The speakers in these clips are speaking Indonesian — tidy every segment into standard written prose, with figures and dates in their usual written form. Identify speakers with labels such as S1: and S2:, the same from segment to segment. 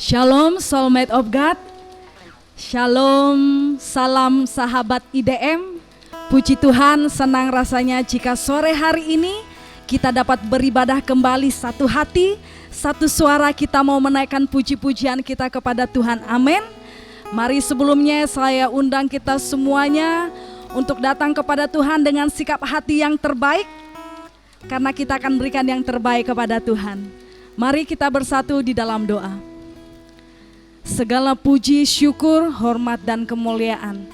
S1: Shalom Soulmate of God. Shalom, salam sahabat IDM. Puji Tuhan, senang rasanya jika sore hari ini kita dapat beribadah kembali satu hati, satu suara. Kita mau menaikkan puji-pujian kita kepada Tuhan. Amin. Mari sebelumnya saya undang kita semuanya untuk datang kepada Tuhan dengan sikap hati yang terbaik, karena kita akan berikan yang terbaik kepada Tuhan. Mari kita bersatu di dalam doa. Segala puji, syukur, hormat dan kemuliaan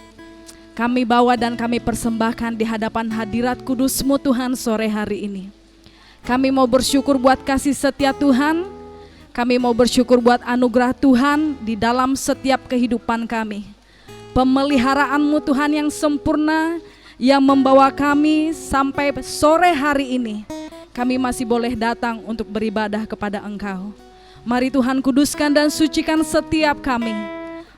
S1: kami bawa dan kami persembahkan di hadapan hadirat kudus-Mu Tuhan sore hari ini. Kami mau bersyukur buat kasih setia Tuhan. Kami mau bersyukur buat anugerah Tuhan di dalam setiap kehidupan kami. Pemeliharaan-Mu Tuhan yang sempurna yang membawa kami sampai sore hari ini. Kami masih boleh datang untuk beribadah kepada Engkau. Mari Tuhan kuduskan dan sucikan setiap kami.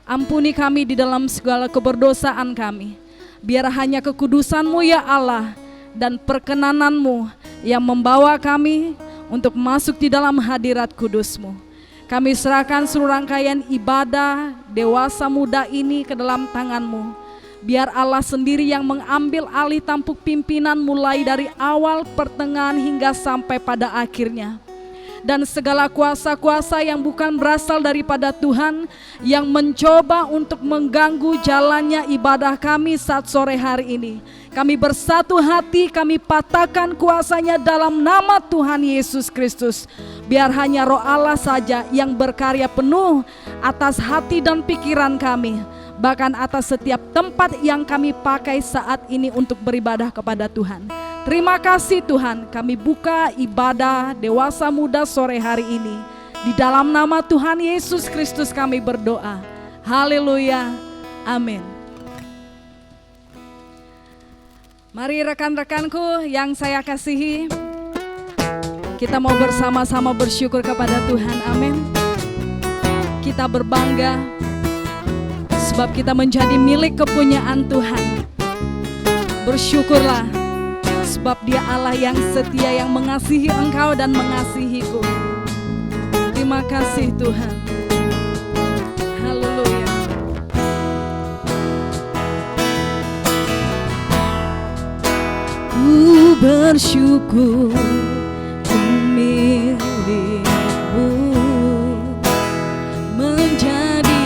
S1: Ampuni kami di dalam segala keberdosaan kami. Biar hanya kekudusan-Mu ya Allah dan perkenanan-Mu yang membawa kami untuk masuk di dalam hadirat kudus-Mu. Kami serahkan seluruh rangkaian ibadah dewasa muda ini ke dalam tangan-Mu. Biar Allah sendiri yang mengambil alih tampuk pimpinan mulai dari awal, pertengahan hingga sampai pada akhirnya. Dan segala kuasa-kuasa yang bukan berasal daripada Tuhan yang mencoba untuk mengganggu jalannya ibadah kami saat sore hari ini, kami bersatu hati, kami patahkan kuasanya dalam nama Tuhan Yesus Kristus. Biar hanya Roh Allah saja yang berkarya penuh atas hati dan pikiran kami, bahkan atas setiap tempat yang kami pakai saat ini untuk beribadah kepada Tuhan. Terima kasih Tuhan, kami buka ibadah dewasa muda sore hari ini. Di dalam nama Tuhan Yesus Kristus kami berdoa. Haleluya, amin. Mari rekan-rekanku yang saya kasihi, kita mau bersama-sama bersyukur kepada Tuhan, amin. Kita berbangga sebab kita menjadi milik kepunyaan Tuhan. Bersyukurlah sebab Dia Allah yang setia, yang mengasihi engkau dan mengasihiku. Terima kasih Tuhan. Haleluya. Ku bersyukur ku milikmu, menjadi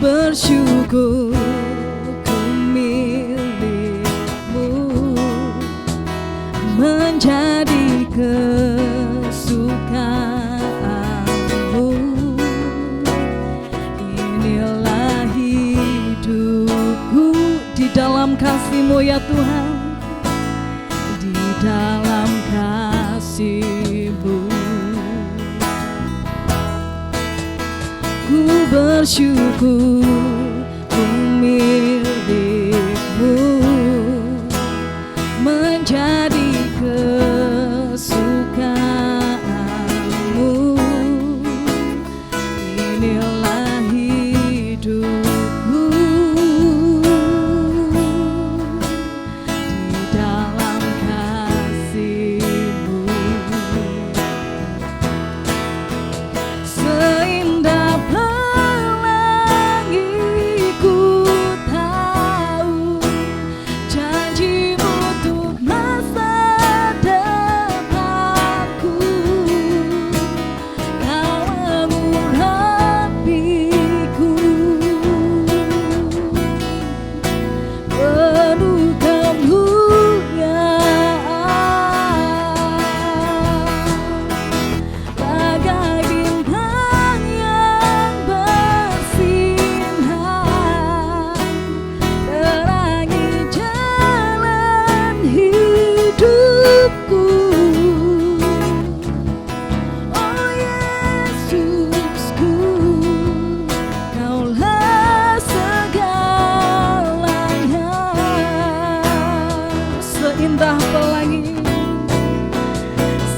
S1: bersyukur ku milikmu, menjadi kesukaanmu. Inilah hidupku di dalam kasih-Mu ya Tuhan, di dalam kasih-Mu. bersyukur ku milikmu, menjadi kesukaanmu. Inilah hidupku di dalam kasih-Mu. Seindah pelangi ku tahu janji-Mu untuk masa depanku. Kau mengurapiku penuh kemuliaan, bagai bintang yang bersinar, terangi jalan hidupku. Oh Yesusku, Kaulah segalanya. Seindah pelangi,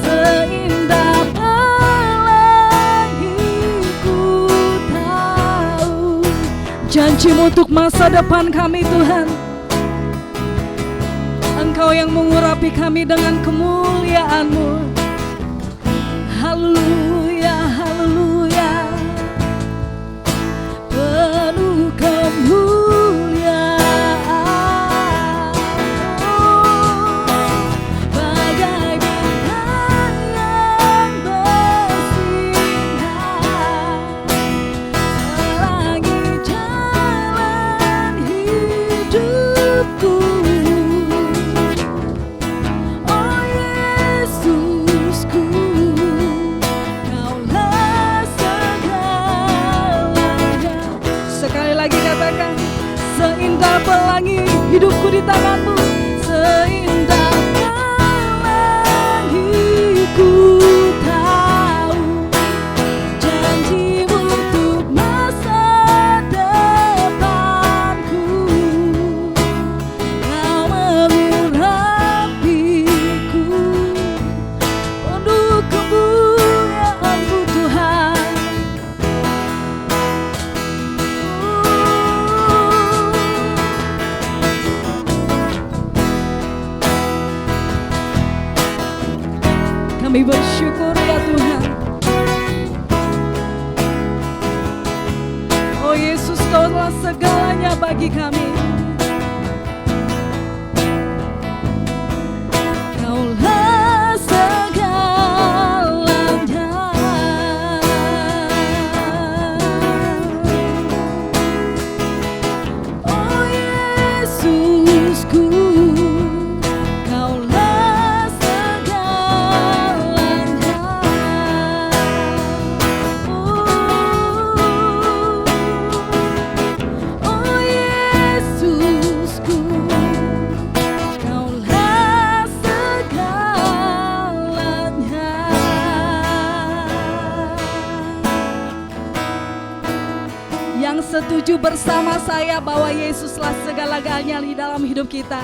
S1: seindah pelangi ku tahu janji-Mu untuk masa depan kami Tuhan. Engkau yang mengurapi kami dengan kemuliaan-Mu. Haleluya, haleluya. Penuh kemuliaan, bagai bintang yang bersinar, terangi jalan hidupku. Oh Yesusku, Kaulah segalanya. Sekali lagi katakan, seindah pelangi hidupku di tangan-Mu. Seindah pelangi ku tahu janji-Mu untuk masa depanku. Kau mengurapiku penuh kemuliaan-Mu Tuhan. Kami bersyukur ya Tuhan. Oh Yesus, Kaulah segalanya bagi kami. Kaulah segalanya. Oh Yesusku, Kaulah segalanya. Oh Yesusku, Kaulah segalanya. Yang setuju bersama saya bahwa Yesuslah segala-galanya di dalam hidup kita,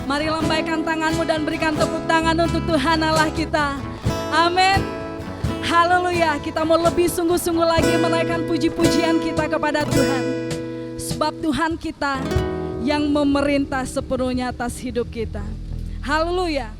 S1: mari lambaikan tanganmu dan berikan tepuk tangan untuk Tuhan Allah kita. Amin. Haleluya. Kita mau lebih sungguh-sungguh lagi menaikkan puji-pujian kita kepada Tuhan. Sebab Tuhan kita yang memerintah sepenuhnya atas hidup kita. Haleluya.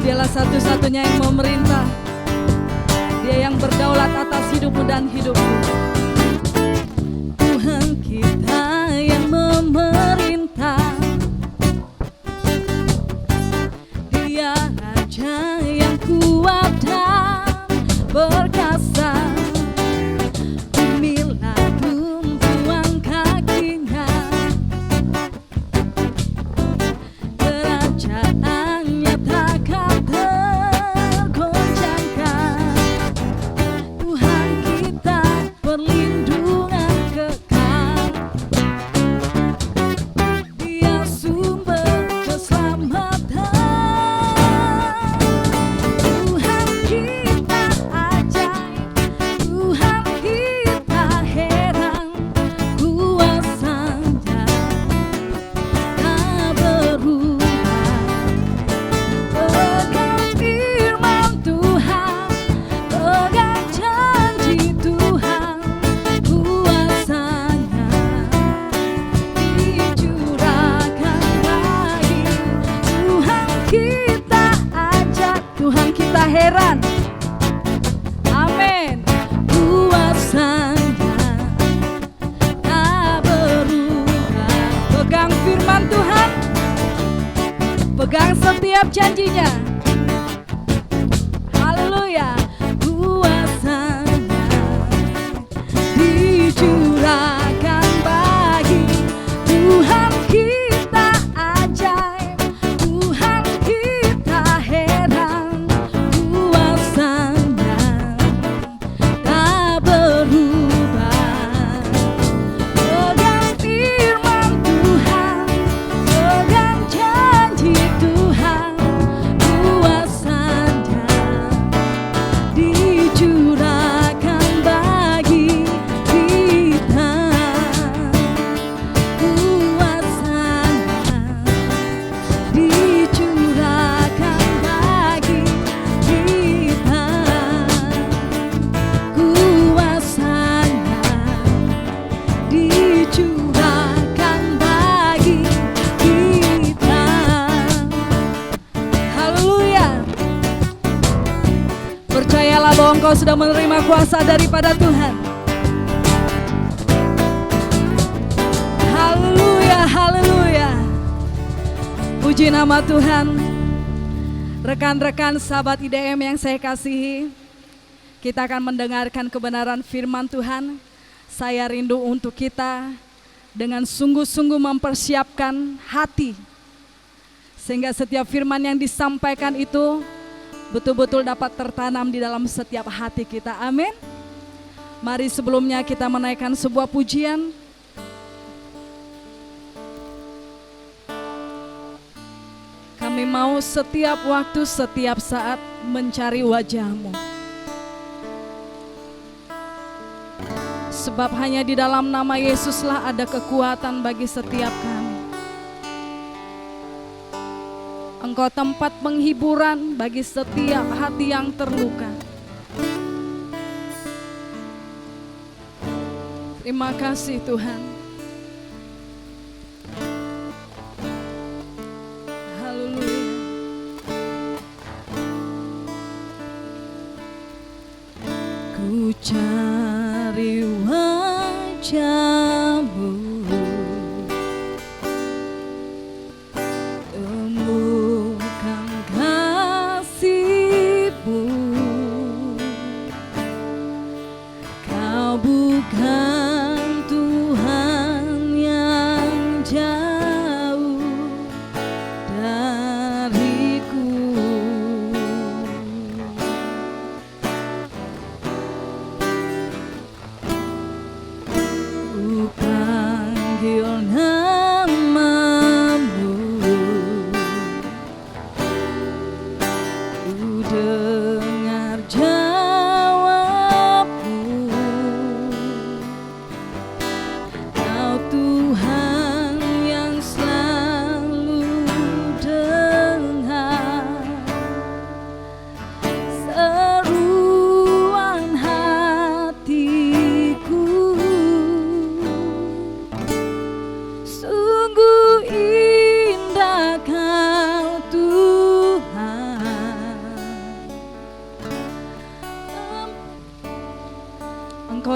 S1: Dialah satu-satunya yang memerintah. Dia yang berdaulat atas hidupmu dan hidupku. Tuhan kita yang memerintah, Dia Raja yang kuat dan perkasa. Bumi tumpuan kakinya, kerajaannya takkan tergoncangkan. Tuhan kita perlindungan kekal, Dia sumber keselamatan. Tuhan kita ajaib, Tuhan kita heran, kuasanya tak berubah. Pegang firman Tuhan, pegang janji Tuhan, kuasanya dicurahkan lagi. Tuhan kita ajak, Tuhan kita heran. Amin. Kuasanya tak berubah. Pegang firman Tuhan, pegang setiap janjinya. Haleluya. Kuasanya dicurahkan bagi. Tuhan kita ajaib, Tuhan kita heran, kuasanya tak berubah. Pegang firman Tuhan, pegang janji Tuhan, kuasanya dicurahkan bagi kita. Kuasanya dicurahkan bagi kita. Kuasanya dicurahkan bagi kita. Haleluya. Percayalah bahwa engkau sudah menerima kuasa daripada Tuhan. Haleluya, haleluya. Puji nama Tuhan. Rekan-rekan sahabat IDM yang saya kasihi, kita akan mendengarkan kebenaran firman Tuhan. Saya rindu untuk kita dengan sungguh-sungguh mempersiapkan hati, sehingga setiap firman yang disampaikan itu betul-betul dapat tertanam di dalam setiap hati kita. Amin. Mari sebelumnya kita menaikkan sebuah pujian. Kami mau setiap waktu, setiap saat mencari wajah-Mu. Sebab hanya di dalam nama Yesuslah ada kekuatan bagi setiap kami. Engkau tempat penghiburan bagi setiap hati yang terluka. Terima kasih Tuhan. Haleluya. Ku cari wajah-Mu, temukan kasih-Mu. Kau bukan Tuhan yang jauh dariku.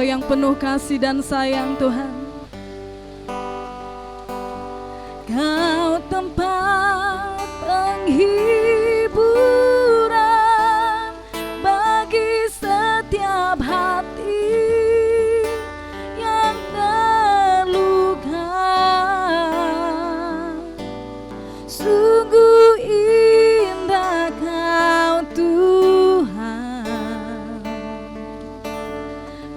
S1: Engkau yang penuh kasih dan sayang Tuhan. Kau tempat penghiburan bagi setiap hati yang terluka. Sungguh indah Kau Tuhan,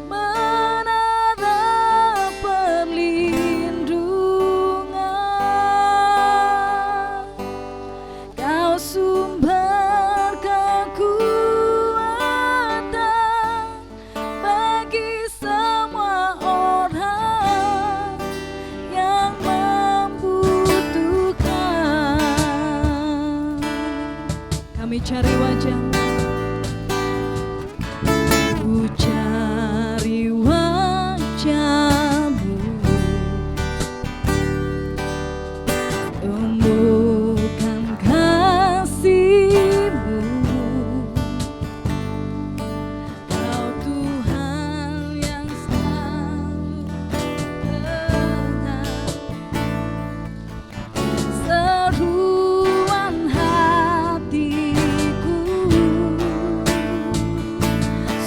S1: menara perlindungan. Kau sumber kekuatan bagi semua orang yang membutuhkan. Kami cari wajah-Mu, ku cari wajah-Mu, temukan kasih-Mu. Kau Tuhan yang selalu dengar seruan hatiku.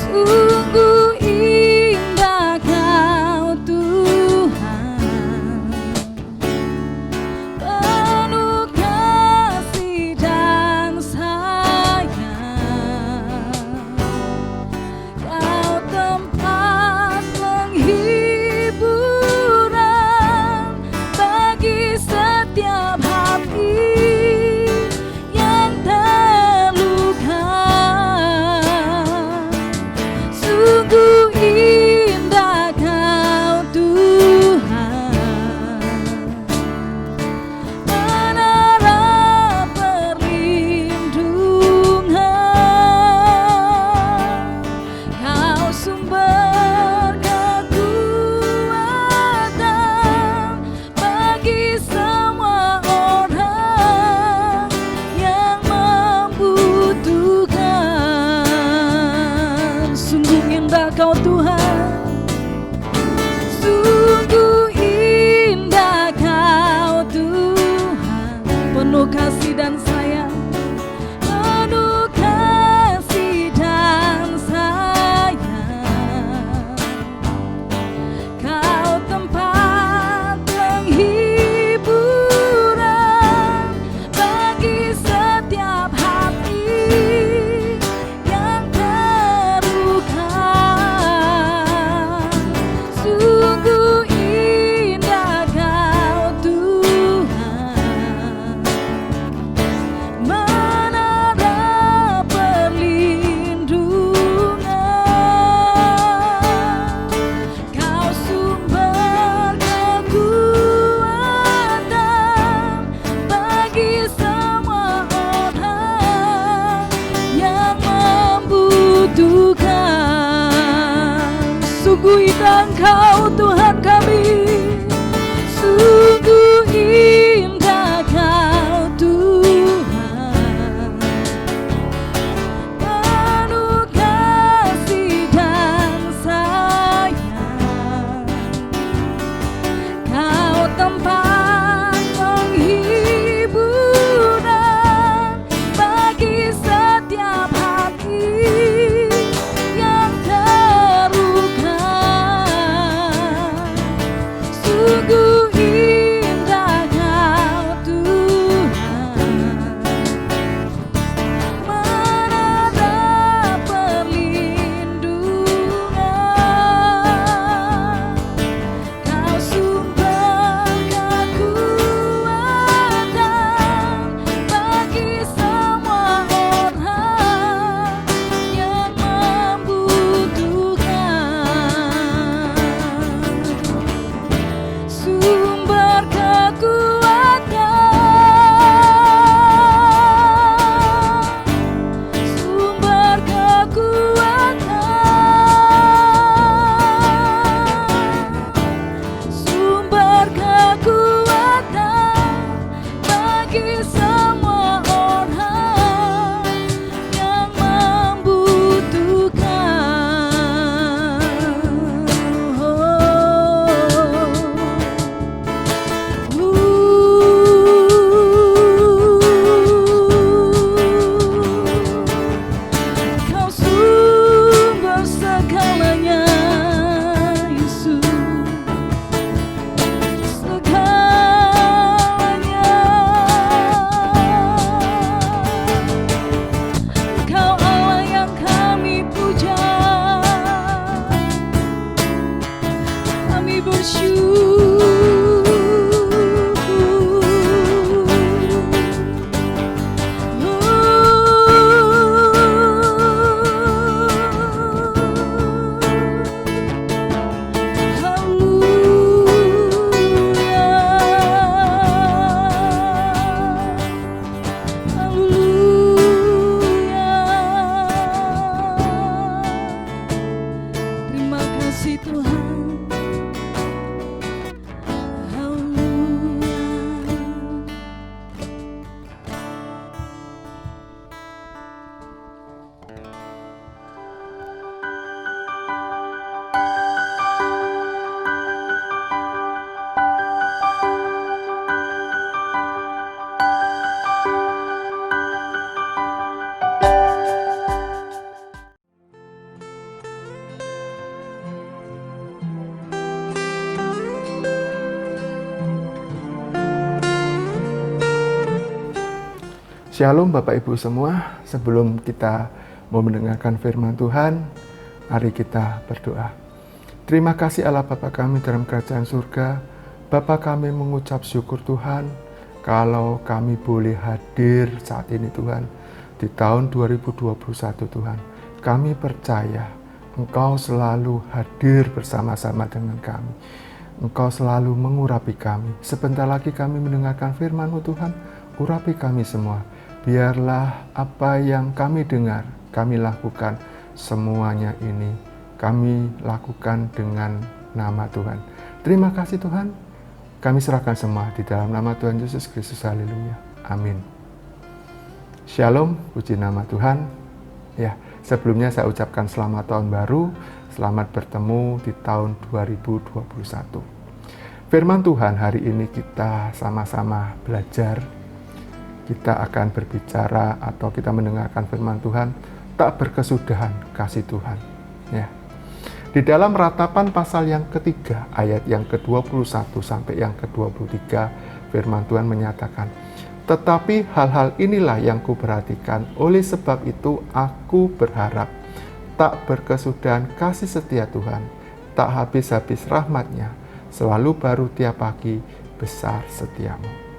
S1: Sungguh indah Kau Tuhan, penuh kasih dan sayang. Kau tempat penghiburan bagi setiap hati yang terluka. Sungguh indah Kau Tuhan, menara perlindungan. Kau sumber kekuatan bagi semua orang yang membutuhkan. Sungguh indah Kau Tuhan, sungguh indah Kau Tuhan, penuh kasih dan sayang, penuh kasih dan sayang. Kau tempat penghiburan bagi setiap hati yang terluka. Sungguh indah Kau Tuhan, menara perlindungan. Kau sumber kekuatan bagi semua orang yang membutuhkan. Sungguh indah Engkau Tuhan kami, sungguh indah Kau Tuhan, penuh kasih dan sayang. Kau tempat penghiburan bagi setiap hati yang terluka.
S2: Shalom Bapak Ibu semua, sebelum kita mau mendengarkan firman Tuhan, mari kita berdoa. Terima kasih Allah Bapa kami dalam kerajaan surga. Bapa kami mengucap syukur Tuhan, kalau kami boleh hadir saat ini Tuhan, di tahun 2021 Tuhan. Kami percaya Engkau selalu hadir bersama-sama dengan kami. Engkau selalu mengurapi kami. Sebentar lagi kami mendengarkan firman-Mu Tuhan, urapi kami semua. Biarlah apa yang kami dengar, kami lakukan semuanya ini. Kami lakukan dengan nama Tuhan. Terima kasih Tuhan. Kami serahkan semua di dalam nama Tuhan Yesus Kristus. Haleluya. Amin. Shalom, puji nama Tuhan. Ya, sebelumnya saya ucapkan selamat tahun baru. Selamat bertemu di tahun 2021. Firman Tuhan hari ini kita sama-sama belajar. Kita akan berbicara atau kita mendengarkan firman Tuhan, tak berkesudahan kasih Tuhan. Ya. Di dalam Ratapan pasal yang ketiga, ayat yang ke-21 sampai yang ke-23, firman Tuhan menyatakan, "Tetapi hal-hal inilah yang kuperhatikan, oleh sebab itu aku berharap, tak berkesudahan kasih setia Tuhan, tak habis-habis rahmat-Nya, selalu baru tiap pagi, besar setiamu."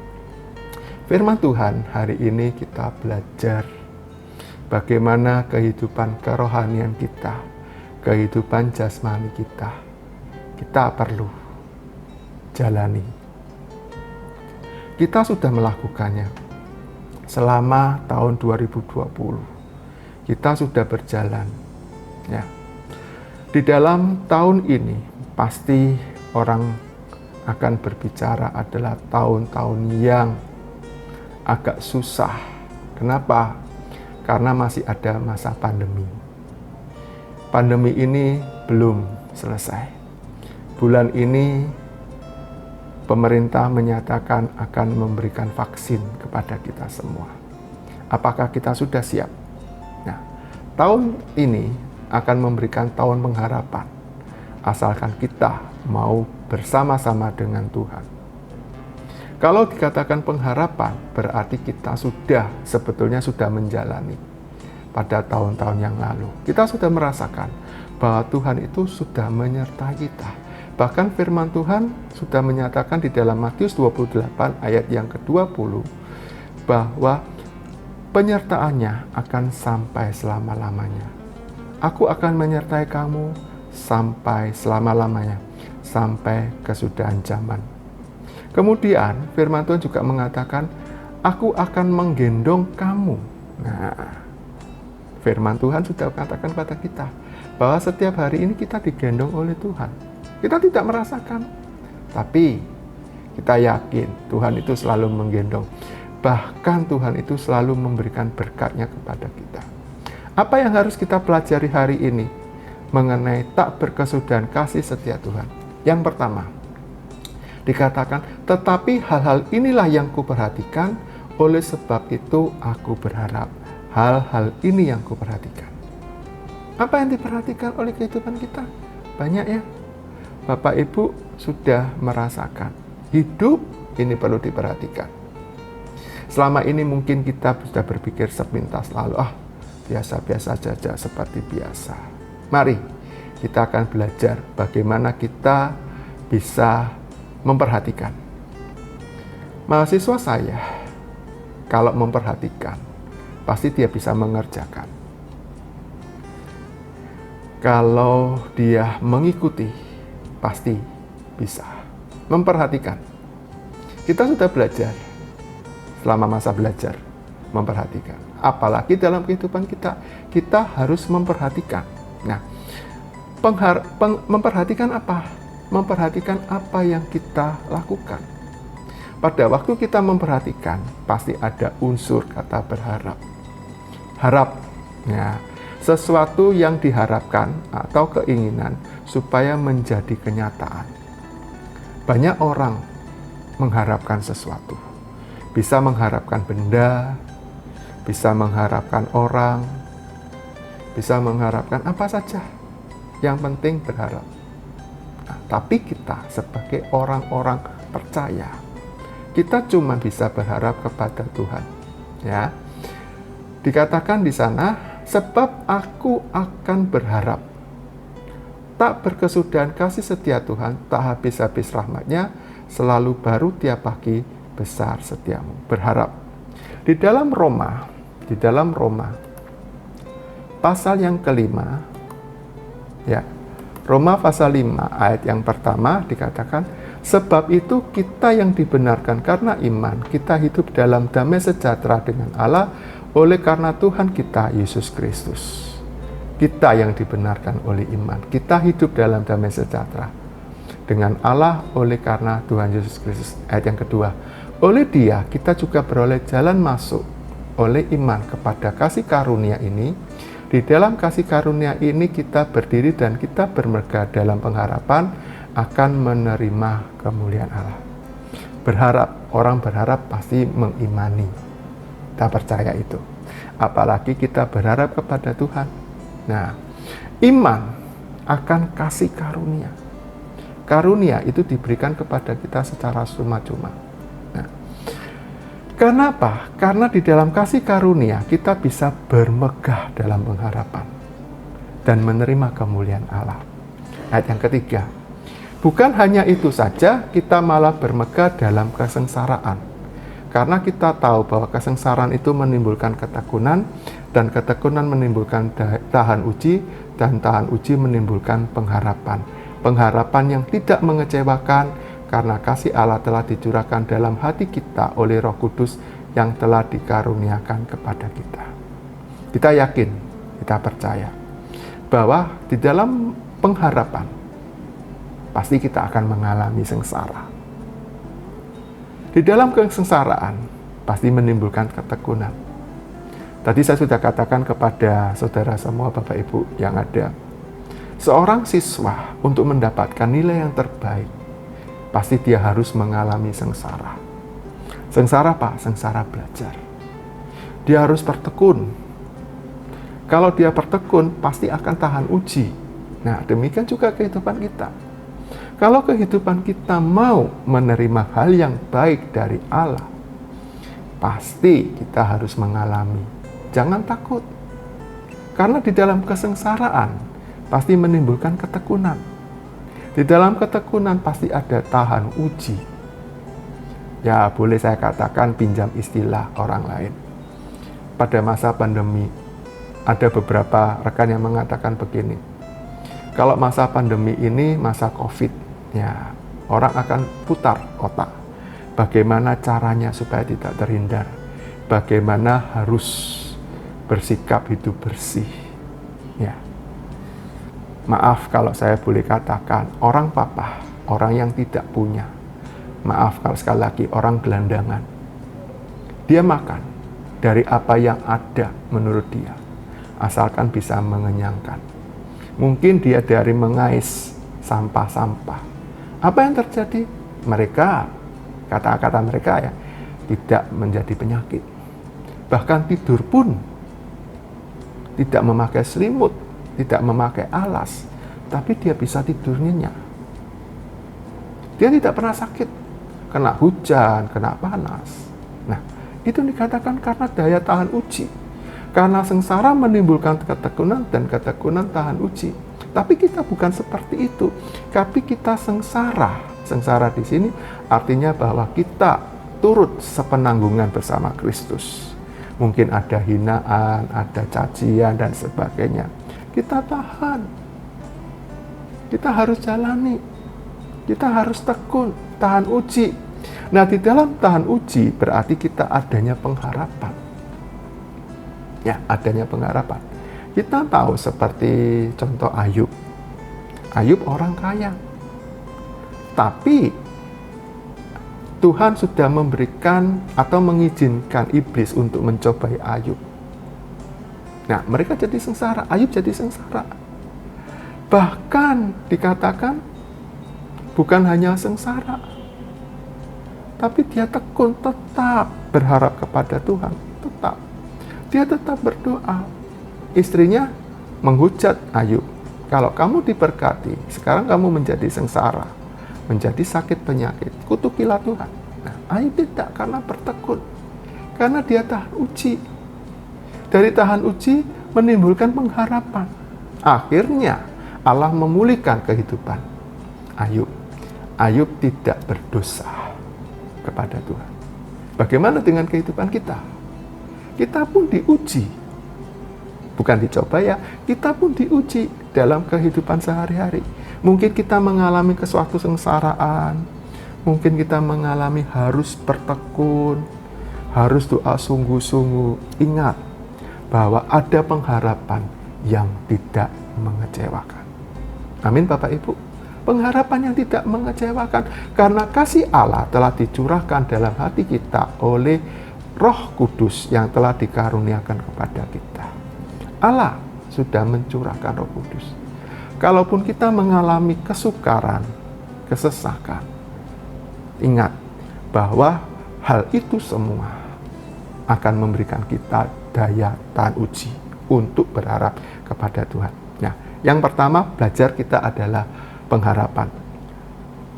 S2: Firman Tuhan hari ini kita belajar bagaimana kehidupan kerohanian kita, kehidupan jasmani kita perlu jalani. Kita sudah melakukannya selama tahun 2020. Kita sudah berjalan. Ya. Di dalam tahun ini pasti orang akan berbicara adalah tahun-tahun yang agak susah. Kenapa? Karena masih ada masa pandemi. Pandemi ini belum selesai. Bulan ini pemerintah menyatakan akan memberikan vaksin kepada kita semua. Apakah kita sudah siap? Nah, tahun ini akan memberikan tahun pengharapan. Asalkan kita mau bersama-sama dengan Tuhan. Kalau dikatakan pengharapan, berarti kita sebetulnya sudah menjalani pada tahun-tahun yang lalu. Kita sudah merasakan bahwa Tuhan itu sudah menyertai kita. Bahkan firman Tuhan sudah menyatakan di dalam Matius 28 ayat yang ke-20 bahwa penyertaannya akan sampai selama-lamanya. Aku akan menyertai kamu sampai selama-lamanya, sampai kesudahan zaman. Kemudian firman Tuhan juga mengatakan, aku akan menggendong kamu. Nah, firman Tuhan sudah katakan pada kita bahwa setiap hari ini kita digendong oleh Tuhan. Kita tidak merasakan, tapi kita yakin Tuhan itu selalu menggendong. Bahkan Tuhan itu selalu memberikan berkat-Nya kepada kita. Apa yang harus kita pelajari hari ini mengenai tak berkesudahan kasih setia Tuhan? Yang pertama, dikatakan, tetapi hal-hal inilah yang kuperhatikan, oleh sebab itu aku berharap. Hal-hal ini yang kuperhatikan. Apa yang diperhatikan oleh kehidupan kita? Banyak ya. Bapak Ibu sudah merasakan hidup ini perlu diperhatikan. Selama ini mungkin kita sudah berpikir sepintas lalu, biasa-biasa saja seperti biasa. Mari kita akan belajar bagaimana kita bisa memperhatikan. Mahasiswa saya, kalau memperhatikan, pasti dia bisa mengerjakan. Kalau dia mengikuti, pasti bisa memperhatikan. Kita sudah belajar selama masa belajar memperhatikan. Apalagi dalam kehidupan kita harus memperhatikan. Nah, memperhatikan apa? Memperhatikan apa yang kita lakukan. Pada waktu kita memperhatikan, pasti ada unsur kata berharap. Harap, ya, sesuatu yang diharapkan atau keinginan supaya menjadi kenyataan. Banyak orang mengharapkan sesuatu. Bisa mengharapkan benda, bisa mengharapkan orang, bisa mengharapkan apa saja. Yang penting berharap. Tapi kita sebagai orang-orang percaya, kita cuma bisa berharap kepada Tuhan. Ya, Dikatakan di sana, sebab aku akan berharap. Tak berkesudahan kasih setia Tuhan, tak habis-habis rahmat-Nya, selalu baru tiap pagi, besar setiamu. Berharap. Di dalam Roma, pasal yang kelima, ya, Roma pasal 5 ayat yang pertama dikatakan, sebab itu kita yang dibenarkan karena iman, kita hidup dalam damai sejahtera dengan Allah, oleh karena Tuhan kita, Yesus Kristus. Kita yang dibenarkan oleh iman, kita hidup dalam damai sejahtera dengan Allah oleh karena Tuhan Yesus Kristus. Ayat yang kedua, oleh Dia kita juga beroleh jalan masuk oleh iman kepada kasih karunia ini. Di dalam kasih karunia ini kita berdiri dan kita bermegah dalam pengharapan akan menerima kemuliaan Allah. Berharap, orang berharap pasti mengimani. Kita percaya itu. Apalagi kita berharap kepada Tuhan. Nah, iman akan kasih karunia. Karunia itu diberikan kepada kita secara cuma-cuma. Nah, kenapa? Karena di dalam kasih karunia kita bisa bermegah dalam pengharapan dan menerima kemuliaan Allah. Ayat yang ketiga, bukan hanya itu saja, kita malah bermegah dalam kesengsaraan. Karena kita tahu bahwa kesengsaraan itu menimbulkan ketekunan, dan ketekunan menimbulkan tahan uji, dan tahan uji menimbulkan pengharapan. Pengharapan yang tidak mengecewakan, karena kasih Allah telah dicurahkan dalam hati kita oleh Roh Kudus yang telah dikaruniakan kepada kita. Kita yakin, kita percaya, bahwa di dalam pengharapan, pasti kita akan mengalami sengsara. Di dalam kesengsaraan, pasti menimbulkan ketekunan. Tadi saya sudah katakan kepada saudara semua, Bapak Ibu yang ada, seorang siswa untuk mendapatkan nilai yang terbaik, pasti dia harus mengalami sengsara. Sengsara apa? Sengsara belajar. Dia harus bertekun. Kalau dia bertekun, pasti akan tahan uji. Nah, demikian juga kehidupan kita. Kalau kehidupan kita mau menerima hal yang baik dari Allah, pasti kita harus mengalami. Jangan takut. Karena di dalam kesengsaraan pasti menimbulkan ketekunan. Di dalam ketekunan pasti ada tahan uji. Ya, boleh saya katakan pinjam istilah orang lain. Pada masa pandemi, ada beberapa rekan yang mengatakan begini. Kalau masa pandemi ini masa COVID, ya, orang akan putar otak. Bagaimana caranya supaya tidak terhindar? Bagaimana harus bersikap hidup bersih? Ya. Maaf kalau saya boleh katakan, orang papa, orang yang tidak punya. Maaf kalau sekali lagi, orang gelandangan. Dia makan dari apa yang ada menurut dia, asalkan bisa mengenyangkan. Mungkin dia dari mengais sampah-sampah. Apa yang terjadi? Mereka, kata-kata mereka ya, tidak menjadi penyakit. Bahkan tidur pun tidak memakai selimut, tidak memakai alas, tapi dia bisa tidur nyenyak. Dia tidak pernah sakit, kena hujan, kena panas. Nah, itu dikatakan karena daya tahan uji. Karena sengsara menimbulkan ketekunan, dan ketekunan tahan uji. Tapi kita bukan seperti itu. Tapi kita sengsara. Sengsara di sini artinya bahwa kita turut sepenanggungan bersama Kristus. Mungkin ada hinaan, ada cacian, dan sebagainya. Kita tahan. Kita harus jalani. Kita harus tekun, tahan uji. Nah, di dalam tahan uji berarti kita adanya pengharapan. Ya, adanya pengharapan. Kita tahu seperti contoh Ayub. Ayub orang kaya. Tapi Tuhan sudah memberikan atau mengizinkan iblis untuk mencobai Ayub. Nah, mereka jadi sengsara. Ayub jadi sengsara. Bahkan dikatakan bukan hanya sengsara, tapi dia tekun, tetap berharap kepada Tuhan. Tetap. Dia tetap berdoa. Istrinya menghujat Ayub. Kalau kamu diberkati, sekarang kamu menjadi sengsara, menjadi sakit penyakit, kutukilah Tuhan. Nah, Ayub tidak, karena bertekun. Karena dia tahan uji. Dari tahan uji menimbulkan pengharapan. Akhirnya Allah memulihkan kehidupan Ayub. Ayub tidak berdosa kepada Tuhan. Bagaimana dengan kehidupan kita? Kita pun diuji. Bukan dicoba ya, kita pun diuji dalam kehidupan sehari-hari. Mungkin kita mengalami sesuatu sengsaraan, mungkin kita mengalami harus bertekun, harus doa sungguh-sungguh. Ingat bahwa ada pengharapan yang tidak mengecewakan. Amin Bapak Ibu. Pengharapan yang tidak mengecewakan karena kasih Allah telah dicurahkan dalam hati kita oleh Roh Kudus yang telah dikaruniakan kepada kita. Allah sudah mencurahkan Roh Kudus. Kalaupun kita mengalami kesukaran, kesesakan, ingat bahwa hal itu semua akan memberikan kita daya tahan uji untuk berharap kepada Tuhan. Nah, yang pertama belajar kita adalah pengharapan.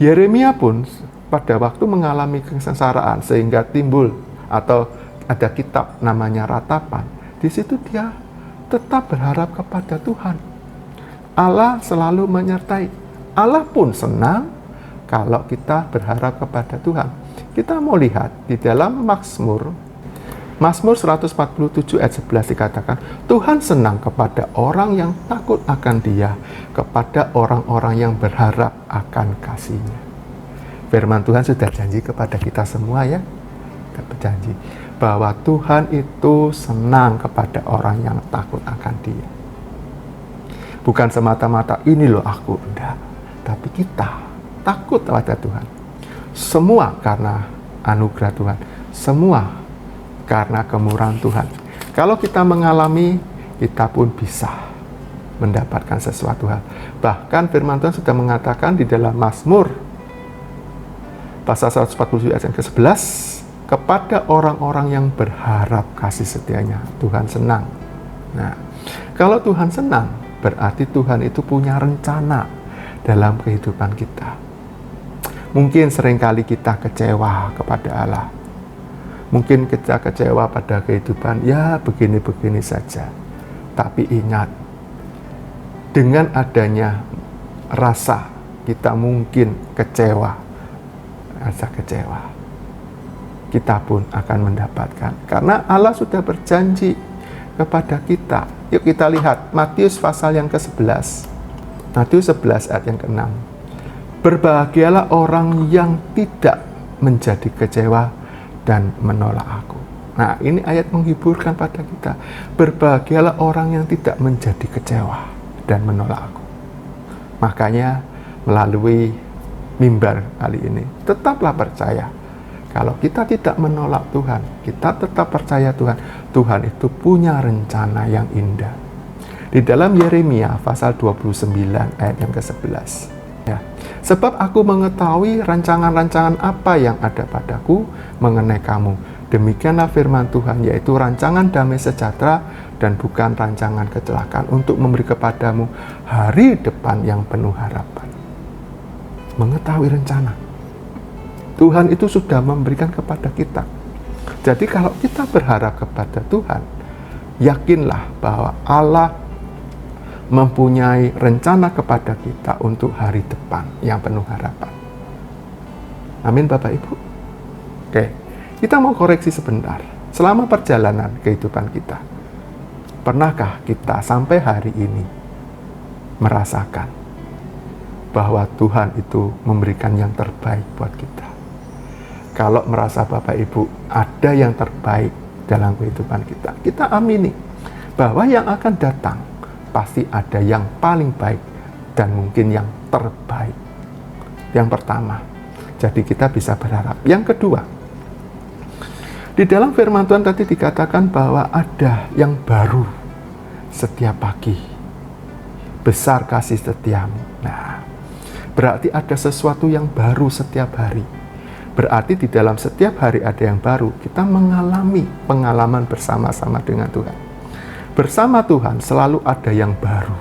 S2: Yeremia pun pada waktu mengalami kesengsaraan sehingga timbul atau ada kitab namanya Ratapan. Di situ dia tetap berharap kepada Tuhan. Allah selalu menyertai. Allah pun senang kalau kita berharap kepada Tuhan. Kita mau lihat di dalam Mazmur 147 ayat 11 dikatakan, Tuhan senang kepada orang yang takut akan Dia, kepada orang-orang yang berharap akan kasih-Nya. Firman Tuhan sudah janji kepada kita semua ya. Berjanji bahwa Tuhan itu senang kepada orang yang takut akan Dia. Bukan semata-mata ini loh aku, enggak. Tapi kita takut kepada Tuhan. Semua karena anugerah Tuhan. Semua karena kemurahan Tuhan. Kalau kita mengalami, kita pun bisa mendapatkan sesuatu hal. Bahkan firman Tuhan sudah mengatakan di dalam Mazmur pasal 140 ayat yang ke-11, kepada orang-orang yang berharap kasih setianya, Tuhan senang. Nah, kalau Tuhan senang, berarti Tuhan itu punya rencana dalam kehidupan kita. Mungkin seringkali kita kecewa kepada Allah. Mungkin kita kecewa pada kehidupan, ya begini-begini saja. Tapi ingat, dengan adanya rasa kita mungkin kecewa, rasa kecewa, kita pun akan mendapatkan. Karena Allah sudah berjanji kepada kita. Yuk kita lihat Matius pasal yang ke-11. Matius 11 ayat yang ke-6. Berbahagialah orang yang tidak menjadi kecewa dan menolak aku. Nah, ini ayat menghiburkan pada kita. Berbahagialah orang yang tidak menjadi kecewa dan menolak aku. Makanya melalui mimbar kali ini, tetaplah percaya. Kalau kita tidak menolak Tuhan, kita tetap percaya Tuhan. Tuhan itu punya rencana yang indah. Di dalam Yeremia pasal 29 ayat yang ke-11. Ya. Sebab aku mengetahui rancangan-rancangan apa yang ada padaku mengenai kamu. Demikianlah firman Tuhan, yaitu rancangan damai sejahtera dan bukan rancangan kecelakaan, untuk memberi kepadamu hari depan yang penuh harapan. Mengetahui rencana. Tuhan itu sudah memberikan kepada kita. Jadi kalau kita berharap kepada Tuhan, yakinlah bahwa Allah mempunyai rencana kepada kita untuk hari depan yang penuh harapan. Amin Bapak Ibu. Oke, kita mau koreksi sebentar. Selama perjalanan kehidupan kita, pernahkah kita sampai hari ini merasakan bahwa Tuhan itu memberikan yang terbaik buat kita? Kalau merasa Bapak Ibu ada yang terbaik dalam kehidupan kita, kita amini bahwa yang akan datang pasti ada yang paling baik dan mungkin yang terbaik. Yang pertama, jadi kita bisa berharap. Yang kedua, di dalam firman Tuhan tadi dikatakan bahwa ada yang baru setiap pagi. Besar kasih setiamu. Nah, berarti ada sesuatu yang baru setiap hari. Berarti di dalam setiap hari ada yang baru. Kita mengalami pengalaman bersama-sama dengan Tuhan. Bersama Tuhan selalu ada yang baru.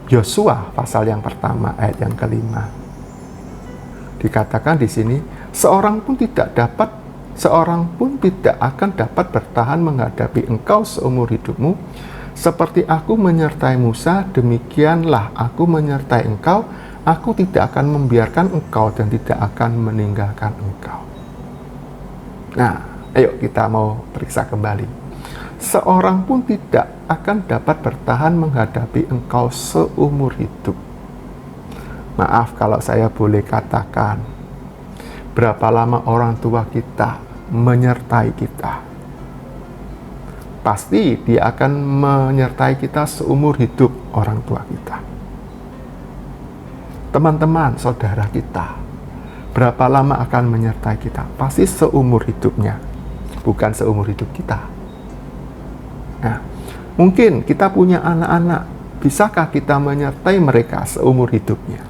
S2: Yosua pasal yang pertama ayat yang ke-5. Dikatakan di sini, seorang pun tidak dapat seorang pun tidak akan dapat bertahan menghadapi engkau seumur hidupmu. Seperti aku menyertai Musa, demikianlah aku menyertai engkau. Aku tidak akan membiarkan engkau dan tidak akan meninggalkan engkau. Nah, ayo kita mau periksa kembali. Seorang pun tidak akan dapat bertahan menghadapi engkau seumur hidup. Maaf kalau saya boleh katakan, berapa lama orang tua kita menyertai kita? Pasti dia akan menyertai kita seumur hidup orang tua kita. Teman-teman, saudara kita, berapa lama akan menyertai kita? Pasti seumur hidupnya, bukan seumur hidup kita. Nah, mungkin kita punya anak-anak, bisakah kita menyertai mereka seumur hidupnya?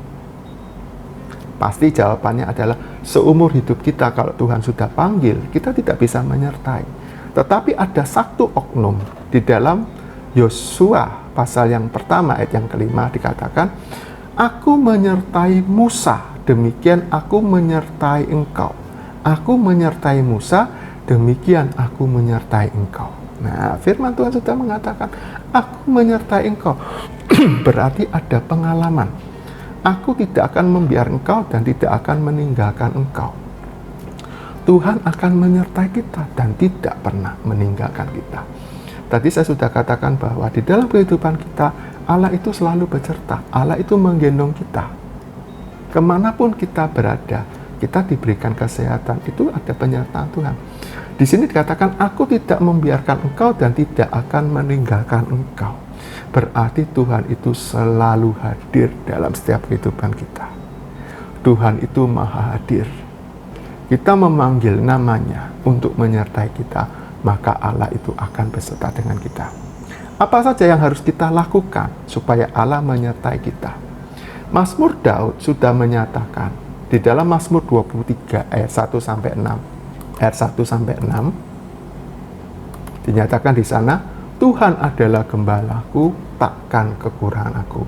S2: Pasti jawabannya adalah seumur hidup kita. Kalau Tuhan sudah panggil, kita tidak bisa menyertai. Tetapi ada satu oknum di dalam Yosua pasal yang pertama ayat yang kelima dikatakan, aku menyertai Musa, demikian aku menyertai engkau. Aku menyertai Musa, demikian aku menyertai engkau. Nah, firman Tuhan sudah mengatakan, aku menyertai engkau. Berarti ada pengalaman. Aku tidak akan membiarkan engkau dan tidak akan meninggalkan engkau. Tuhan akan menyertai kita dan tidak pernah meninggalkan kita. Tadi saya sudah katakan bahwa di dalam kehidupan kita, Allah itu selalu beserta. Allah itu menggendong kita. Kemanapun kita berada, kita diberikan kesehatan. Itu ada penyertaan Tuhan. Di sini dikatakan, aku tidak membiarkan engkau dan tidak akan meninggalkan engkau. Berarti Tuhan itu selalu hadir dalam setiap kehidupan kita. Tuhan itu maha hadir. Kita memanggil namanya untuk menyertai kita, maka Allah itu akan beserta dengan kita. Apa saja yang harus kita lakukan supaya Allah menyertai kita? Mazmur Daud sudah menyatakan di dalam Mazmur 23 ayat 1 sampai 6. Ayat 1 sampai 6 dinyatakan di sana, Tuhan adalah gembalaku, takkan kekurangan aku.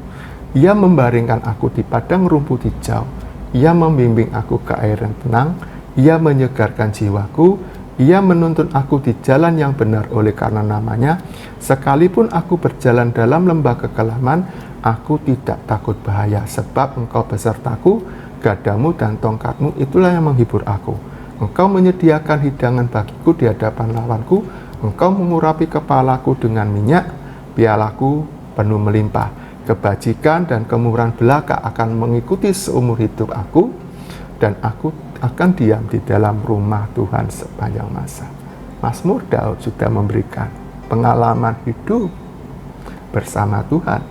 S2: Ia membaringkan aku di padang rumput hijau. Ia membimbing aku ke air yang tenang. Ia menyegarkan jiwaku. Ia menuntun aku di jalan yang benar oleh karena namanya. Sekalipun aku berjalan dalam lembah kekelaman, aku tidak takut bahaya, sebab engkau besertaku, gadamu dan tongkatmu itulah yang menghibur aku. Engkau menyediakan hidangan bagiku di hadapan lawanku. Engkau mengurapi kepalaku dengan minyak, pialaku penuh melimpah. Kebajikan dan kemurahan belaka akan mengikuti seumur hidup aku, dan aku akan diam di dalam rumah Tuhan sepanjang masa. Mazmur Daud sudah memberikan pengalaman hidup bersama Tuhan.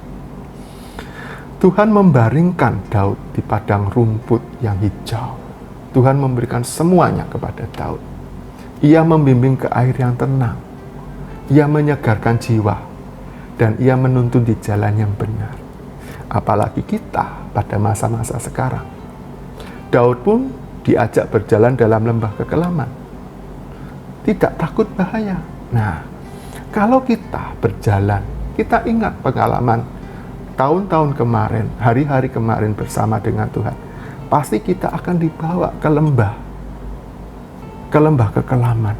S2: Tuhan membaringkan Daud di padang rumput yang hijau. Tuhan memberikan semuanya kepada Daud. Ia membimbing ke air yang tenang. Ia menyegarkan jiwa. Dan ia menuntun di jalan yang benar. Apalagi kita pada masa-masa sekarang. Daud pun diajak berjalan dalam lembah kekelaman. Tidak takut bahaya. Nah, kalau kita berjalan, kita ingat pengalaman tahun-tahun kemarin, hari-hari kemarin bersama dengan Tuhan. Pasti kita akan dibawa ke lembah kekelaman.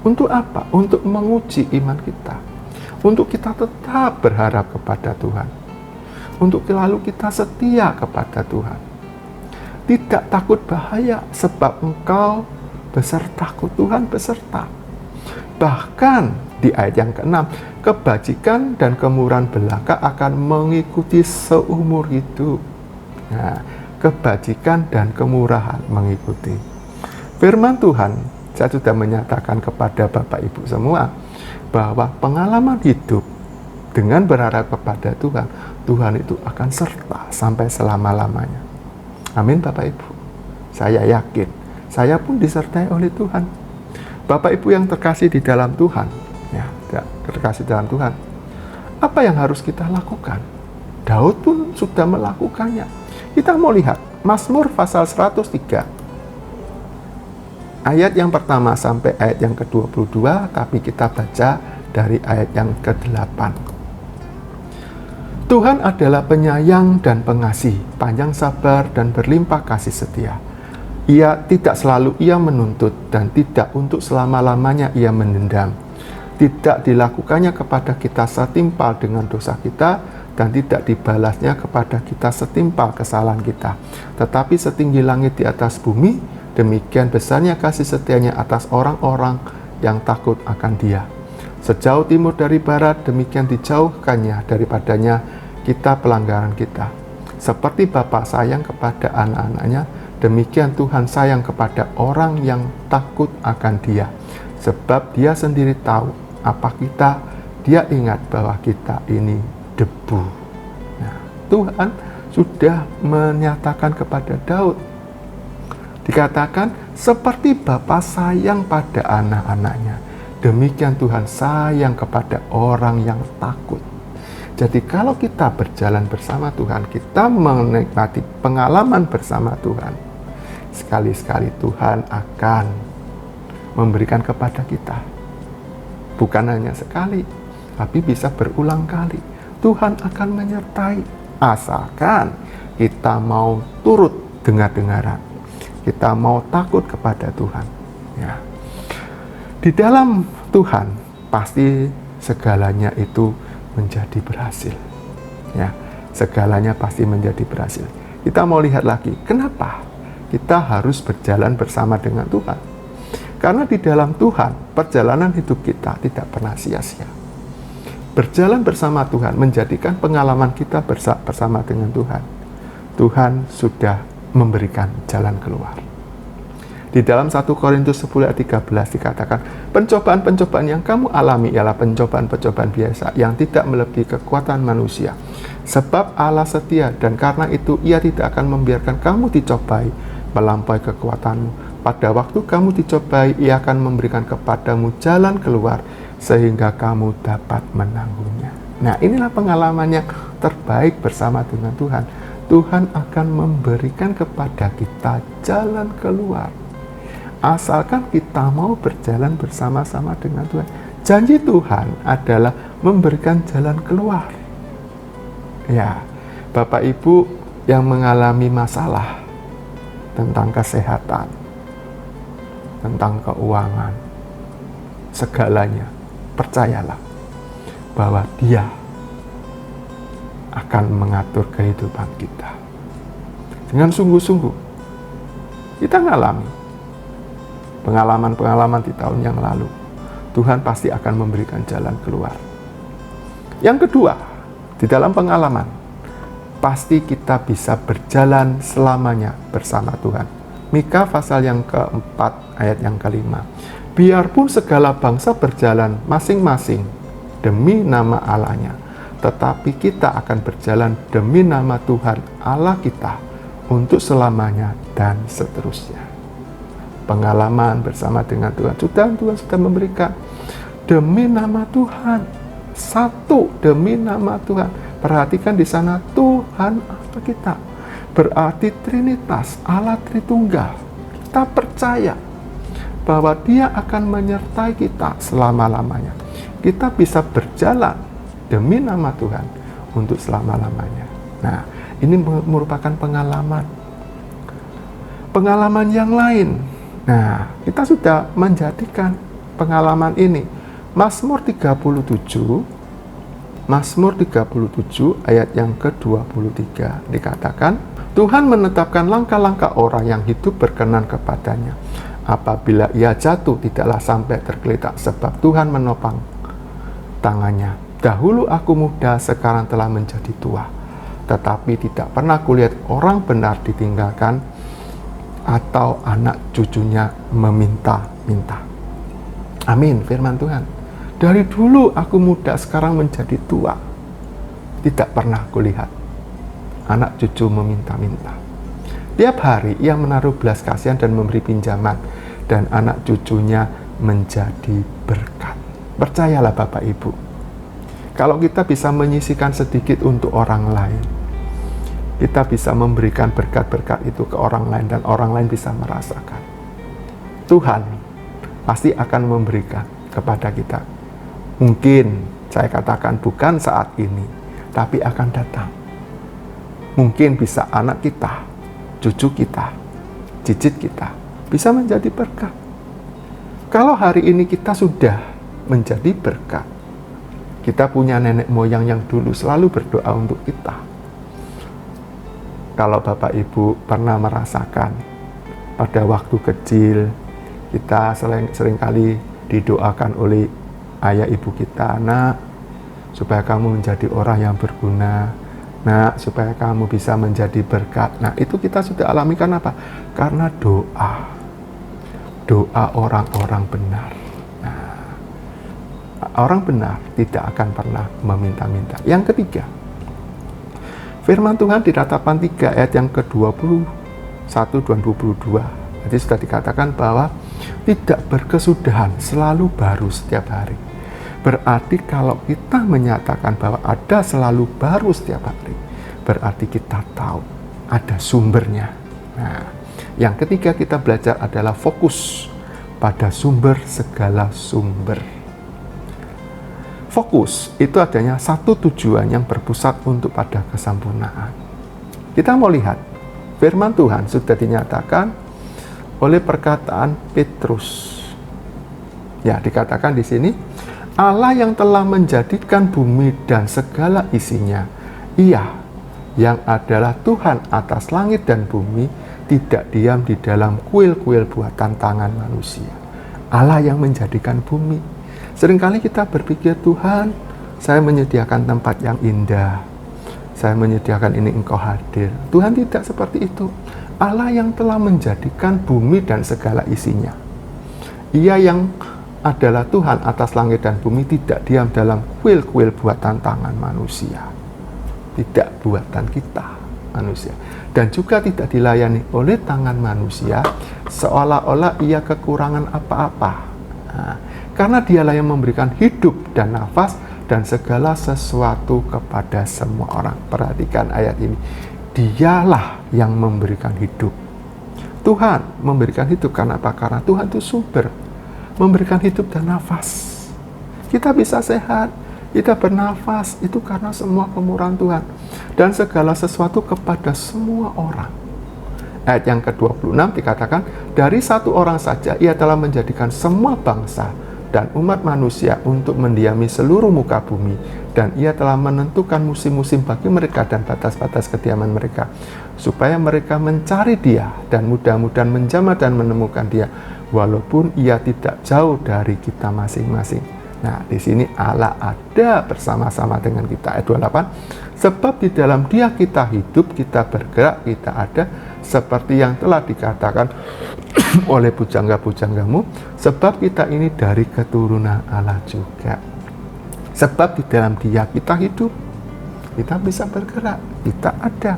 S2: Untuk apa? Untuk menguji iman kita. Untuk kita tetap berharap kepada Tuhan. Untuk lalu kita setia kepada Tuhan. Tidak takut bahaya, sebab engkau besertaku. Tuhan beserta. Bahkan di ayat yang ke-6, kebajikan dan kemurahan belaka akan mengikuti seumur hidup. Nah, kebajikan dan kemurahan mengikuti. Firman Tuhan, saya sudah menyatakan kepada Bapak Ibu semua, bahwa pengalaman hidup dengan berharap kepada Tuhan, Tuhan itu akan serta sampai selama-lamanya. Amin Bapak Ibu. Saya yakin, saya pun disertai oleh Tuhan. Bapak Ibu yang terkasih di dalam Tuhan, ya, terkasih dalam Tuhan. Apa yang harus kita lakukan? Daud pun sudah melakukannya. Kita mau lihat Mazmur pasal 103. Ayat yang pertama sampai ayat yang ke-22, tapi kita baca dari ayat yang ke-8. Tuhan adalah penyayang dan pengasih, panjang sabar dan berlimpah kasih setia. Tidak selalu ia menuntut dan tidak untuk selama-lamanya ia mendendam. Tidak dilakukannya kepada kita setimpal dengan dosa kita dan tidak dibalasnya kepada kita setimpal kesalahan kita. Tetapi setinggi langit di atas bumi, demikian besarnya kasih setianya atas orang-orang yang takut akan Dia. Sejauh timur dari barat, demikian dijauhkannya daripadanya kita pelanggaran kita. Seperti Bapa sayang kepada anak-anaknya, demikian Tuhan sayang kepada orang yang takut akan Dia. Sebab Dia sendiri tahu apa kita, Dia ingat bahwa kita ini debu. Nah, Tuhan sudah menyatakan kepada Daud, dikatakan seperti Bapa sayang pada anak-anaknya, demikian Tuhan sayang kepada orang yang takut. Jadi kalau kita berjalan bersama Tuhan, kita menikmati pengalaman bersama Tuhan, sekali-sekali Tuhan akan memberikan kepada kita. Bukan hanya sekali, tapi bisa berulang kali. Tuhan akan menyertai, asalkan kita mau turut dengar-dengaran. Kita mau takut kepada Tuhan. Ya. Di dalam Tuhan, pasti segalanya itu menjadi berhasil. Ya, segalanya pasti menjadi berhasil. Kita mau lihat lagi, kenapa kita harus berjalan bersama dengan Tuhan? Karena di dalam Tuhan, perjalanan hidup kita tidak pernah sia-sia. Berjalan bersama Tuhan menjadikan pengalaman kita bersama dengan Tuhan. Tuhan sudah memberikan jalan keluar. Di dalam 1 Korintus 10 ayat 13 dikatakan, pencobaan-pencobaan yang kamu alami ialah pencobaan-pencobaan biasa yang tidak melebihi kekuatan manusia. Sebab Allah setia dan karena itu Ia tidak akan membiarkan kamu dicobai melampaui kekuatanmu. Pada waktu kamu dicobai, Ia akan memberikan kepadamu jalan keluar sehingga kamu dapat menanggungnya. Nah, inilah pengalaman yang terbaik bersama dengan Tuhan. Tuhan akan memberikan kepada kita jalan keluar. Asalkan kita mau berjalan bersama-sama dengan Tuhan. Janji Tuhan adalah memberikan jalan keluar. Ya, Bapak Ibu yang mengalami masalah tentang kesehatan, tentang keuangan, segalanya, percayalah bahwa Dia akan mengatur kehidupan kita. Dengan sungguh-sungguh, kita ngalami pengalaman-pengalaman di tahun yang lalu. Tuhan pasti akan memberikan jalan keluar. Yang kedua, di dalam pengalaman, pasti kita bisa berjalan selamanya bersama Tuhan. Mika pasal yang keempat ayat yang kelima. Biarpun segala bangsa berjalan masing-masing demi nama Allahnya, tetapi kita akan berjalan demi nama Tuhan Allah kita untuk selamanya dan seterusnya. Pengalaman bersama dengan Tuhan Tuhan sudah memberikan demi nama Tuhan, satu demi nama Tuhan. Perhatikan di sana Tuhan Allah kita. Berarti Trinitas, Allah Tritunggal. Kita percaya bahwa Dia akan menyertai kita selama-lamanya. Kita bisa berjalan demi nama Tuhan untuk selama-lamanya. Nah, ini merupakan pengalaman. Pengalaman yang lain. Nah, kita sudah menjadikan pengalaman ini. Mazmur 37 ayat yang ke-23 dikatakan, Tuhan menetapkan langkah-langkah orang yang hidup berkenan kepadanya. Apabila ia jatuh, tidaklah sampai tergeletak, sebab Tuhan menopang tangannya. Dahulu aku muda, sekarang telah menjadi tua. Tetapi tidak pernah kulihat orang benar ditinggalkan, atau anak cucunya meminta-minta. Amin, firman Tuhan. Dari dulu aku muda, sekarang menjadi tua. Tidak pernah kulihat anak cucu meminta-minta. Tiap hari ia menaruh belas kasihan dan memberi pinjaman, dan anak cucunya menjadi berkat. Percayalah Bapak Ibu, kalau kita bisa menyisihkan sedikit untuk orang lain, kita bisa memberikan berkat-berkat itu ke orang lain, dan orang lain bisa merasakan. Tuhan pasti akan memberikan kepada kita. Mungkin saya katakan bukan saat ini, tapi akan datang. Mungkin bisa anak kita, cucu kita. cicit kita bisa menjadi berkat. Kalau hari ini kita sudah menjadi berkat, kita punya nenek moyang yang dulu selalu berdoa untuk kita. Kalau Bapak Ibu pernah merasakan pada waktu kecil, kita seringkali didoakan oleh ayah ibu kita, "Nak, supaya kamu menjadi orang yang berguna. Nak, supaya kamu bisa menjadi berkat." Nah, itu kita sudah alami karena apa? Karena doa orang-orang benar. Nah, orang benar tidak akan pernah meminta-minta. Yang ketiga, firman Tuhan di Ratapan 3 ayat yang ke-21 dan 22. Jadi sudah dikatakan bahwa tidak berkesudahan, selalu baru setiap hari. Berarti kalau kita menyatakan bahwa ada selalu baru setiap hari, berarti kita tahu ada sumbernya. Nah, yang ketiga kita belajar adalah fokus pada sumber segala sumber. Fokus itu adanya satu tujuan yang berpusat untuk pada kesempurnaan. Kita mau lihat, firman Tuhan sudah dinyatakan oleh perkataan Petrus. Ya, dikatakan di sini, Allah yang telah menjadikan bumi dan segala isinya, Ia yang adalah Tuhan atas langit dan bumi, tidak diam di dalam kuil-kuil buatan tangan manusia. Allah yang menjadikan bumi. Seringkali kita berpikir, Tuhan, saya menyediakan tempat yang indah, saya menyediakan ini Engkau hadir. Tuhan tidak seperti itu. Allah yang telah menjadikan bumi dan segala isinya. Ia yang adalah Tuhan atas langit dan bumi, tidak diam dalam kuil-kuil buatan tangan manusia. Tidak buatan kita, manusia. Dan juga tidak dilayani oleh tangan manusia, seolah-olah ia kekurangan apa-apa. Nah, karena dialah yang memberikan hidup dan nafas dan segala sesuatu kepada semua orang. Perhatikan ayat ini. Dialah yang memberikan hidup. Tuhan memberikan hidup karena apa? Karena Tuhan itu sumber memberikan hidup dan nafas. Kita bisa sehat, kita bernafas, itu karena semua kemurahan Tuhan. Dan segala sesuatu kepada semua orang. Ayat yang ke-26 dikatakan, dari satu orang saja ia telah menjadikan semua bangsa dan umat manusia untuk mendiami seluruh muka bumi, dan ia telah menentukan musim-musim bagi mereka dan batas-batas kediaman mereka, supaya mereka mencari Dia dan mudah-mudahan menjamah dan menemukan Dia, walaupun Ia tidak jauh dari kita masing-masing. Nah, di sini Allah ada bersama-sama dengan kita. Ayat 28, sebab di dalam Dia kita hidup, kita bergerak, kita ada, seperti yang telah dikatakan oleh pujangga-pujanggamu, sebab kita ini dari keturunan Allah juga. Sebab di dalam Dia kita hidup, kita bisa bergerak, kita ada.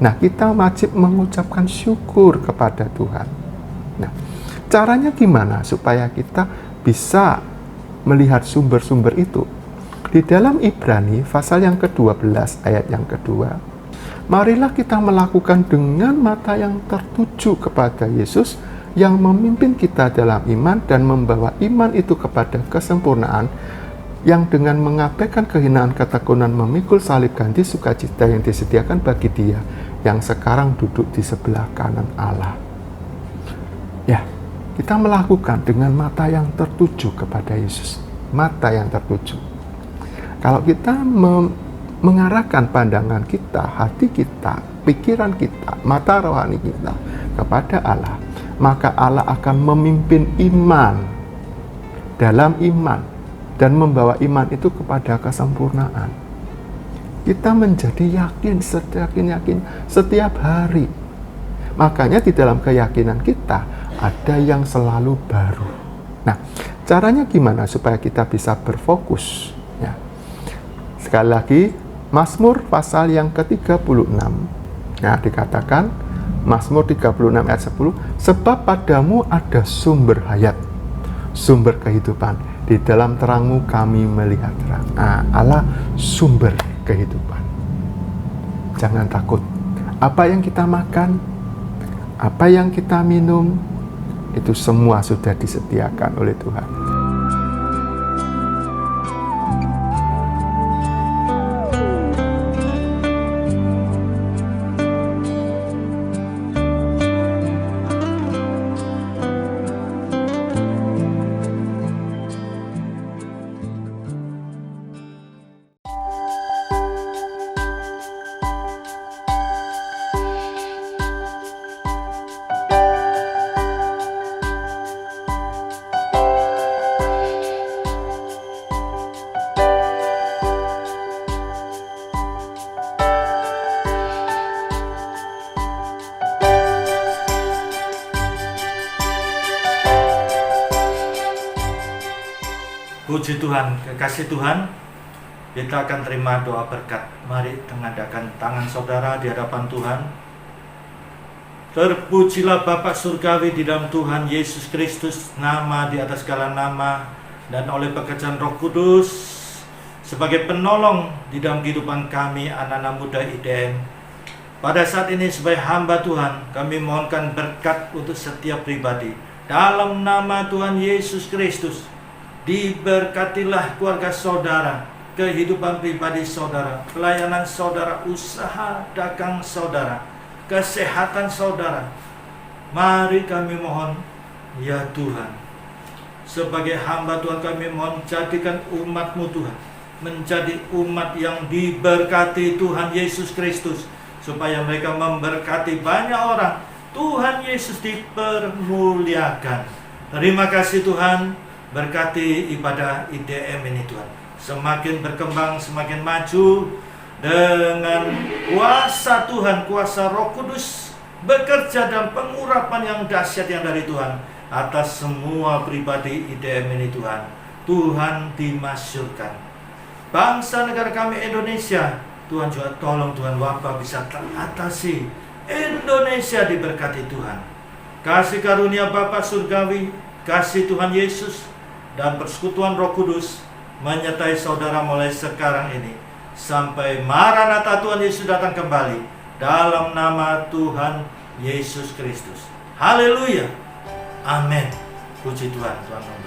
S2: Nah, kita wajib mengucapkan syukur kepada Tuhan. Nah, caranya gimana supaya kita bisa melihat sumber-sumber itu? Di dalam Ibrani pasal yang ke-12 ayat yang kedua, marilah kita melakukan dengan mata yang tertuju kepada Yesus yang memimpin kita dalam iman dan membawa iman itu kepada kesempurnaan, yang dengan mengabaikan kehinaan ketekunan memikul salib ganti sukacita yang disediakan bagi Dia yang sekarang duduk di sebelah kanan Allah. Ya, kita melakukan dengan mata yang tertuju kepada Yesus. Mata yang tertuju. Kalau kita mengarahkan pandangan kita, hati kita, pikiran kita, mata rohani kita kepada Allah, maka Allah akan memimpin iman dalam iman dan membawa iman itu kepada kesempurnaan. Kita menjadi yakin, yakin setiap hari. Makanya di dalam keyakinan kita ada yang selalu baru. Nah, caranya gimana supaya kita bisa berfokus? Ya. Sekali lagi, Mazmur pasal yang ke-36. Nah, dikatakan Mazmur 36 ayat 10, sebab padamu ada sumber hayat, sumber kehidupan. Di dalam terangmu kami melihat terang. Nah, Allah sumber kehidupan. Jangan takut. Apa yang kita makan, apa yang kita minum, itu semua sudah disediakan oleh Tuhan.
S3: Puji Tuhan, kekasih Tuhan, kita akan terima doa berkat. Mari mengadakan tangan saudara di hadapan Tuhan. Terpujilah Bapa Surgawi di dalam Tuhan Yesus Kristus, nama di atas segala nama, dan oleh pekerjaan Roh Kudus sebagai penolong di dalam kehidupan kami anak-anak muda IDM. Pada saat ini sebagai hamba Tuhan, kami mohonkan berkat untuk setiap pribadi. Dalam nama Tuhan Yesus Kristus, diberkatilah keluarga saudara, kehidupan pribadi saudara, pelayanan saudara, usaha dagang saudara, kesehatan saudara. Mari kami mohon, ya Tuhan, sebagai hamba Tuhan kami mohon, jadikan umat-Mu Tuhan menjadi umat yang diberkati Tuhan Yesus Kristus, supaya mereka memberkati banyak orang. Tuhan Yesus dipermuliakan. Terima kasih Tuhan, berkati ibadah IDM ini Tuhan, semakin berkembang, semakin maju dengan kuasa Tuhan, kuasa Roh Kudus bekerja dalam pengurapan yang dahsyat yang dari Tuhan atas semua pribadi IDM ini Tuhan. Tuhan dimasyurkan. Bangsa negara kami Indonesia, Tuhan juga tolong Tuhan, wabah bisa teratasi. Indonesia diberkati Tuhan. Kasih karunia Bapa Surgawi, kasih Tuhan Yesus, dan persekutuan Roh Kudus menyertai saudara mulai sekarang ini sampai Maranatha Tuhan Yesus datang kembali, dalam nama Tuhan Yesus Kristus. Haleluya. Amin. Puji Tuhan. Tuhan